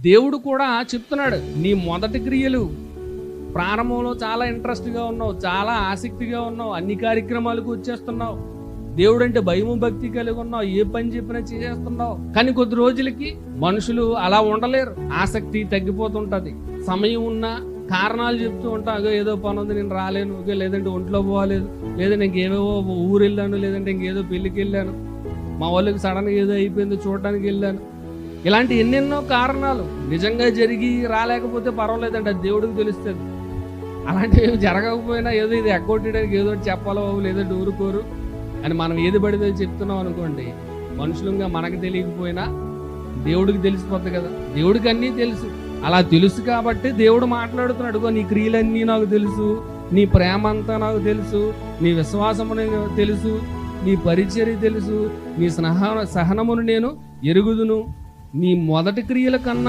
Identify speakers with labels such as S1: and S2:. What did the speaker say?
S1: దేవుడు కూడా చెప్తున్నాడు, నీ మొదటి క్రియలు ప్రారంభంలో చాలా ఇంట్రెస్ట్గా ఉన్నావు, చాలా ఆసక్తిగా ఉన్నావు, అన్ని కార్యక్రమాలకు వచ్చేస్తున్నావు, దేవుడు అంటే భయము భక్తి కలిగి ఉన్నావు, ఏ పని చెప్పినా చేసేస్తున్నావు. కానీ కొద్ది రోజులకి మనుషులు అలా ఉండలేరు, ఆసక్తి తగ్గిపోతుంటది. సమయం ఉన్నా కారణాలు చెప్తూ ఉంటాం, అగో ఏదో పని ఉంది నేను రాలేను, లేదంటే ఒంట్లో పోలేదు, లేదంటే ఇంకేవేవో ఊరు వెళ్ళాను, లేదంటే ఇంకేదో పెళ్ళికి వెళ్ళాను, మా వాళ్ళకి సడన్గా ఏదో అయిపోయింది చూడడానికి వెళ్ళాను. ఇలాంటి ఎన్నెన్నో కారణాలు నిజంగా జరిగి రాలేకపోతే పర్వాలేదండి, అది దేవుడికి తెలుస్తుంది. అలాంటివి జరగకపోయినా ఏదో ఇది ఎగ్గొట్టడానికి ఏదో చెప్పాలో లేదంటే ఊరుకోరు అని మనం ఏది పడితే చెప్తున్నాం అనుకోండి, మనుషులుగా మనకు తెలియకపోయినా దేవుడికి తెలిసిపోద్ది కదా. దేవుడికి అన్నీ తెలుసు. అలా తెలుసు కాబట్టి దేవుడు మాట్లాడుతున్నాడు, నీ క్రియలన్నీ నాకు తెలుసు, నీ ప్రేమ అంతా నాకు తెలుసు, నీ విశ్వాసము తెలుసు, నీ పరిచర్య తెలుసు, నీ సహనమును నేను ఎరుగుదును, నీ మొదటి క్రియల కన్నా